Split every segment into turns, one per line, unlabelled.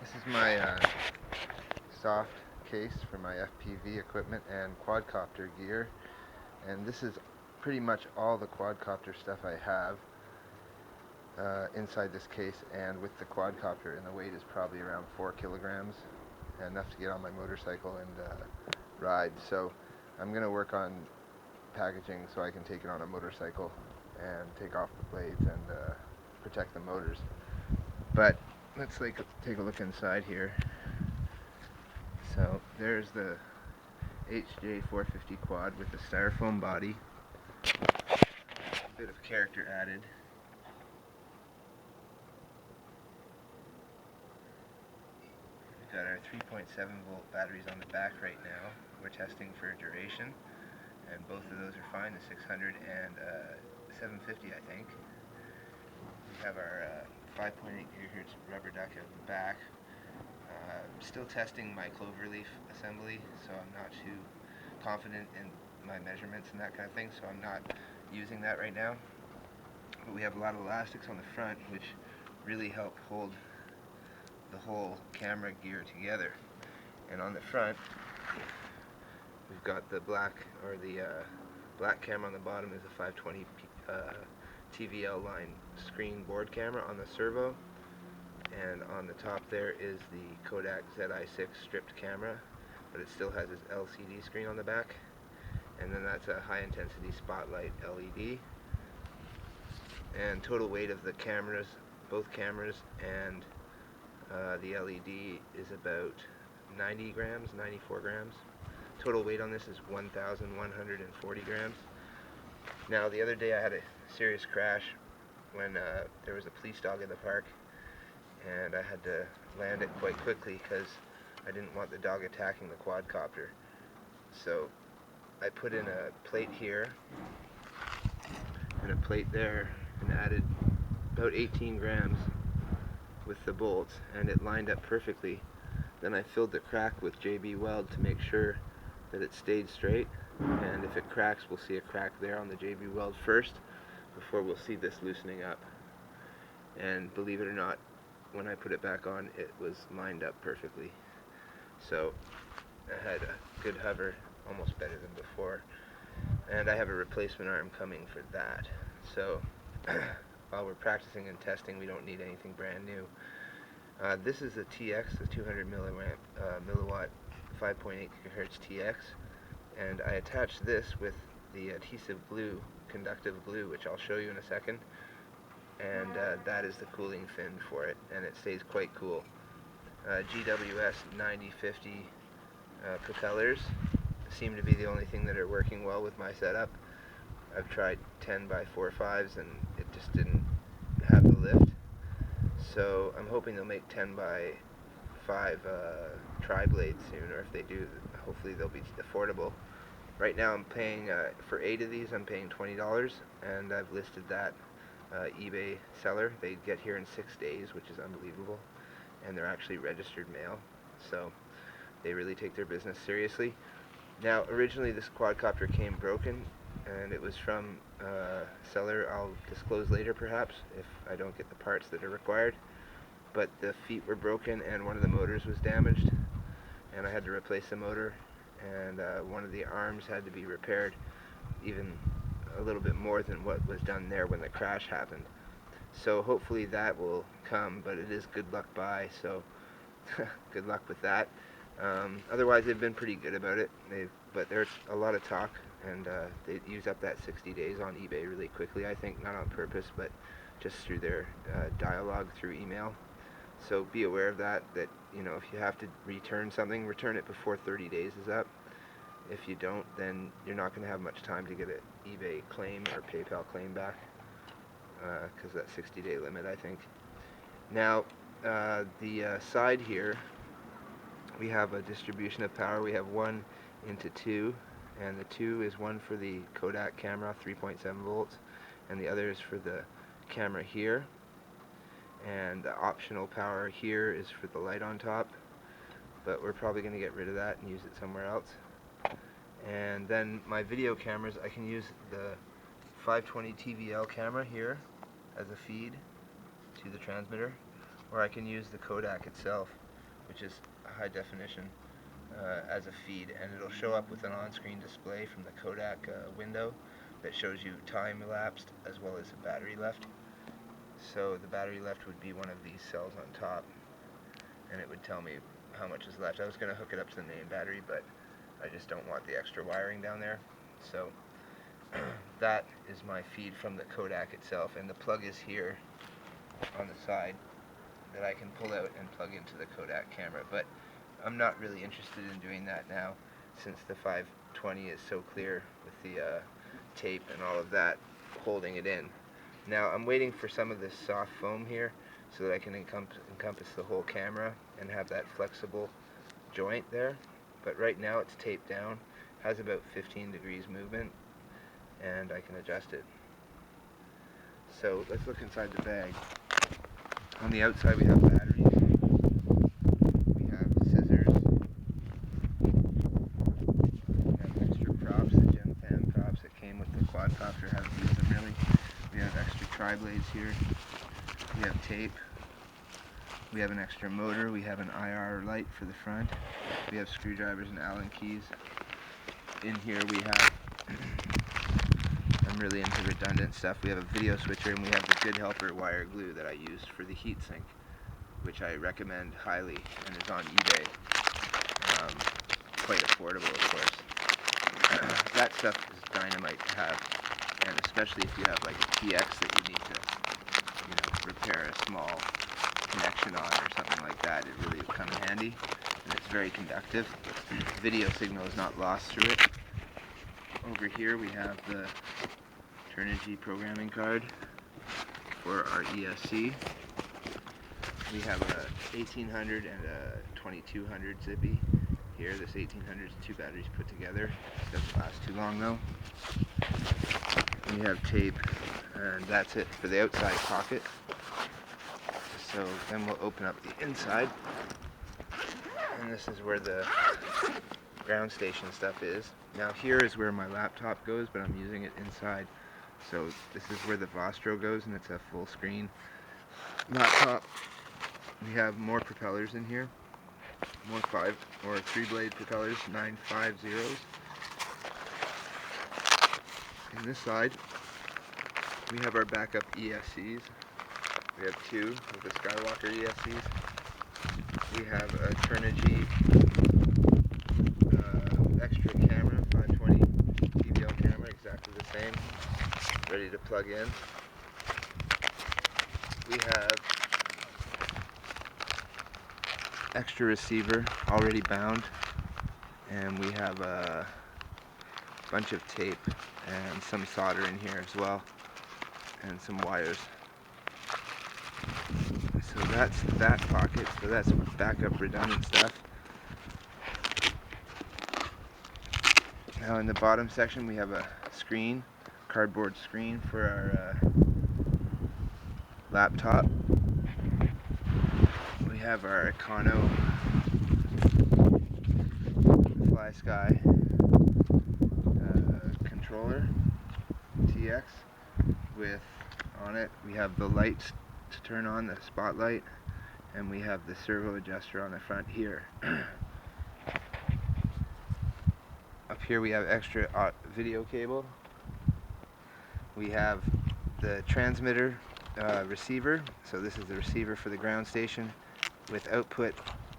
This is my soft case for my FPV equipment and quadcopter gear, and this is pretty much all the quadcopter stuff I have inside this case, and with the quadcopter, and the weight is probably around 4 kilograms, enough to get on my motorcycle and ride. So I'm going to work on packaging so I can take it on a motorcycle and take off the blades and protect the motors. But let's take a look inside here. So there's the HJ450 quad with the styrofoam body. A bit of character added. We've got our 3.7 volt batteries on the back right now. We're testing for duration, and both of those are fine, the 600 and 750 I think. We have our 5.8 gigahertz rubber duck at the back. Still testing my cloverleaf assembly, so I'm not too confident in my measurements and that kind of thing, so I'm not using that right now. But we have a lot of elastics on the front which really help hold the whole camera gear together. And on the front we've got the black camera on the bottom is a 520 TVL line screen board camera on the servo, and on the top there is the Kodak Zi6 stripped camera, but it still has its LCD screen on the back, and then that's a high intensity spotlight LED. And total weight of the cameras, both cameras and the LED, is about 90 grams, 94 grams. Total weight on this is 1,140 grams. Now the other day I had a serious crash when there was a police dog in the park, and I had to land it quite quickly because I didn't want the dog attacking the quadcopter. So I put in a plate here and a plate there and added about 18 grams with the bolts, and it lined up perfectly. Then I filled the crack with JB Weld to make sure that it stayed straight, and if it cracks we'll see a crack there on the JB Weld first before we'll see this loosening up. And believe it or not, when I put it back on, it was lined up perfectly. So I had a good hover, almost better than before, and I have a replacement arm coming for that. So while we're practicing and testing, we don't need anything brand new. This is the TX, the 200 milliwatt 5.8 gigahertz TX, and I attached this with the adhesive glue, conductive glue, which I'll show you in a second, and that is the cooling fin for it, and it stays quite cool. GWS 9050 propellers seem to be the only thing that are working well with my setup. I've tried 10 by 4.5s and it just didn't have the lift, so I'm hoping they'll make 10 by 5 tri-blades soon, or if they do, hopefully they'll be affordable. Right now I'm paying, for 8 of these I'm paying $20, and I've listed that eBay seller. They get here in 6 days, which is unbelievable, and they're actually registered mail, so they really take their business seriously. Now originally this quadcopter came broken, and it was from a seller I'll disclose later perhaps if I don't get the parts that are required, but the feet were broken and one of the motors was damaged, and I had to replace the motor, and one of the arms had to be repaired, even a little bit more than what was done there when the crash happened. So hopefully that will come, but it is good luck buy, so good luck with that. Otherwise they've been pretty good about it, but there's a lot of talk, and they use up that 60 days on eBay really quickly, I think, not on purpose, but just through their dialogue through email. So be aware of that, you know, if you have to return something, return it before 30 days is up. If you don't, then you're not going to have much time to get an eBay claim or PayPal claim back, because that 60-day limit, I think. Now, the side here, we have a distribution of power. We have 1 into 2, and the 2 is one for the Kodak camera, 3.7 volts, and the other is for the camera here. And the optional power here is for the light on top, but we're probably going to get rid of that and use it somewhere else. And then my video cameras, I can use the 520 TVL camera here as a feed to the transmitter, or I can use the Kodak itself. which is high definition, as a feed, and it'll show up with an on-screen display from the Kodak window that shows you time elapsed as well as the battery left. So the battery left would be one of these cells on top, and it would tell me how much is left. I was going to hook it up to the main battery, but I just don't want the extra wiring down there. So that is my feed from the Kodak itself, and the plug is here on the side that I can pull out and plug into the Kodak camera. But I'm not really interested in doing that now, since the 520 is so clear with the tape and all of that holding it in. Now I'm waiting for some of this soft foam here so that I can encompass the whole camera and have that flexible joint there. But right now it's taped down, has about 15 degrees movement, and I can adjust it. So let's look inside the bag. On the outside we have batteries, we have scissors, we have extra props, the gem fan props that came with the quadcopter, haven't used them really. We have extra tri-blades here, we have tape, we have an extra motor, we have an IR light for the front, we have screwdrivers and Allen keys. In here we have, I'm really into redundant stuff, we have a video switcher, and we have the Good Helper wire glue that I used for the heatsink, which I recommend highly and is on eBay. Quite affordable, of course. That stuff is dynamite to have, and especially if you have like a TX that you need to, repair a small connection on or something like that. It really will come in handy, and it's very conductive. Video signal is not lost through it. Over here we have the Turnigy programming card for our ESC. We have a 1800 and a 2200 Zippy. Here, this 1800 is 2 batteries put together. It doesn't last too long though. We have tape, and that's it for the outside pocket. So then we'll open up the inside, and this is where the ground station stuff is. Now here is where my laptop goes, but I'm using it inside. So this is where the Vostro goes, and it's a full screen laptop. We have more propellers in here, more 3-blade propellers, 950s. On this side, we have our backup ESCs. We have 2 with the Skywalker ESCs. We have a Turnigy extra camera, 520 DVL camera, exactly the same, ready to plug in. We have extra receiver already bound, and we have a bunch of tape and some solder in here as well, and some wires. So that's that pocket, so that's backup redundant stuff. Now in the bottom section we have a screen, cardboard screen for our laptop. We have our econo flysky controller, TX, with on it we have the lights to turn on, the spotlight, and we have the servo adjuster on the front here. Up here we have extra video cable. We have the transmitter receiver, so this is the receiver for the ground station with output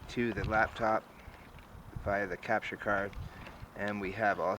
to the laptop via the capture card, and we have also